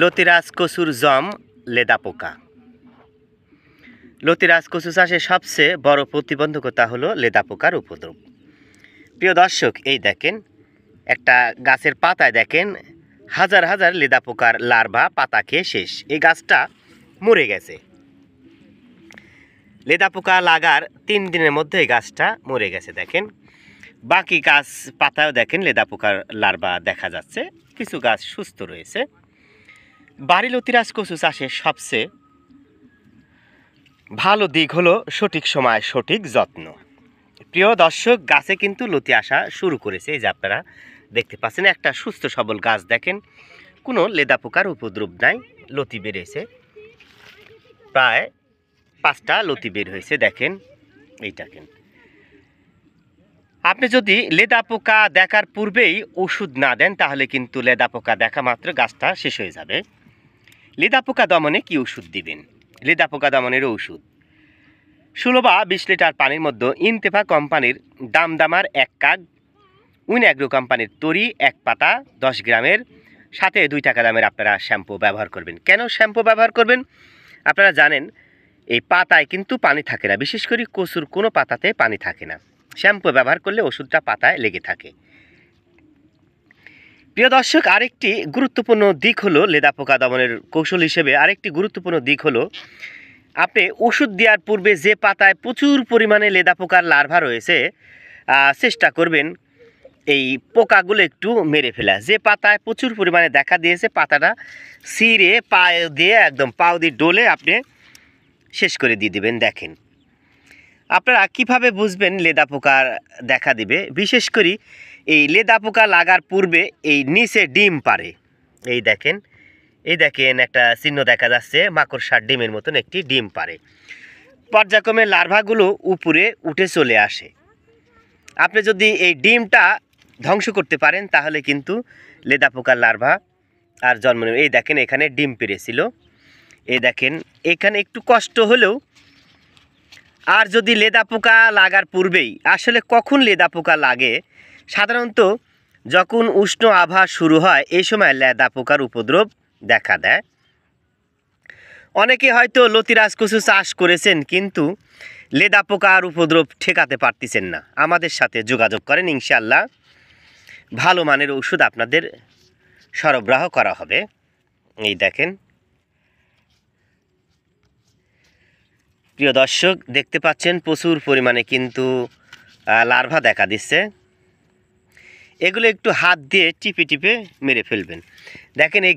লতিরাজ কচুর জম লেদা পোকা। লতিরাজ কচু চাষে সবচেয়ে বড় প্রতিবন্ধকতা হলো লেদা পোকার উপদ্রব। প্রিয় দর্শক, এই দেখেন একটা গাছের পাতায় দেখেন হাজার হাজার লেদা পোকার লার্ভা পাতা খেয়ে শেষ। এই গাছটা মরে গেছে। লেদা পোকা লাগার 3 দিনের মধ্যে এই গাছটা মরে গেছে। দেখেন বাকি গাছ পাতায়ও দেখেন লেদা পোকার লার্ভা দেখা যাচ্ছে, কিছু গাছ সুস্থ রয়েছে। বাড়ি লতিরাজ কচু চাষের সবচেয়ে ভালো দিক হলো সঠিক সময় সঠিক যত্ন। প্রিয় দর্শক, গাছে কিন্তু লতি আসা শুরু করেছে। এই যে আপনারা দেখতে পাচ্ছেন একটা সুস্থ সবল গাছ, দেখেন কোনো লেদা পোকার উপদ্রব নাই, লতি বেরিয়েছে, প্রায় 5টা লতি বের হয়েছে। দেখেন এই দেখেন, আপনি যদি লেদা পোকা দেখার পূর্বেই ওষুধ না দেন তাহলে কিন্তু লেদা পোকা দেখা মাত্র গাছটা শেষ হয়ে যাবে। লেদা পোকা দমনে কি ওষুধ দিবেন? লেদা পোকা দমনের ওষুধ 16 বা 20 লিটার পানির মধ্যে ইনতেফা কোম্পানির দামদামার 1 কাগ, উইনাগ্রো কোম্পানির তরি 1 পাতা 10 গ্রামের, সাথে 2 টাকা দামের আপনারা শ্যাম্পু ব্যবহার করবেন। কেন শ্যাম্পু ব্যবহার করবেন? আপনারা জানেন এই পাতায় কিন্তু পানি থাকে না, বিশেষ করে কচুর কোনো পাতাতে পানি থাকে না। শ্যাম্পু ব্যবহার করলে ওষুধটা পাতায় লেগে থাকে। প্রিয় দর্শক, আরেকটি গুরুত্বপূর্ণ দিক হলো লেদা পোকা দমনের কৌশল হিসেবে আরেকটি গুরুত্বপূর্ণ দিক হলো আপনি ওষুধ দেওয়ার পূর্বে যে পাতায় প্রচুর পরিমাণে লেদা পোকার লার্ভা রয়েছে চেষ্টা করবেন এই পোকাগুলো একটু মেরে ফেলা। যে পাতায় প্রচুর পরিমাণে দেখা দিয়েছে পাতাটা ছিঁড়ে পায়ে দিয়ে একদম পাও দিয়ে ডলে আপনি শেষ করে দিয়ে দেবেন। দেখেন আপনারা কিভাবে বুঝবেন লেদা পোকার দেখা দিবে? বিশেষ করে এই লেদা পোকা লাগার পূর্বে এই নিচে ডিম পারে। এই দেখেন একটা চিহ্ন দেখা যাচ্ছে, মাকড়সার ডিমের মতন একটি ডিম পারে। পর্যায়ক্রমে লার্ভাগুলো উপরে উঠে চলে আসে। আপনি যদি এই ডিমটা ধ্বংস করতে পারেন তাহলে কিন্তু লেদা পোকার লার্ভা আর জন্ম নেবে। এই দেখেন এখানে ডিম পেড়েছিল, এই দেখেন এখানে একটু কষ্ট হলেও। আর যদি লেদা পোকা লাগার পূর্বেই, আসলে কখন লেদা পোকা লাগে? সাধারণত যখন উষ্ণ আবহাওয়া শুরু হয় এই সময় লেদা পোকার উপদ্রব দেখা দেয়। অনেকে হয়তো লতিরাজ কচু চাষ করেছেন কিন্তু লেদা পোকার উপদ্রব ঠেকাতে পারতেছেন না। আমাদের সাথে যোগাযোগ করেন, ইনশাআল্লাহ ভালো মানের ওষুধ আপনাদের সরবরাহ করা হবে। এই দেখেন প্রিয় দর্শক, দেখতে পাচ্ছেন প্রচুর পরিমাণে কিন্তু লার্ভা দেখা দিচ্ছে। এগুলো একটু হাত দিয়ে টিপে টিপে মেরে ফেলবেন। দেখেন এই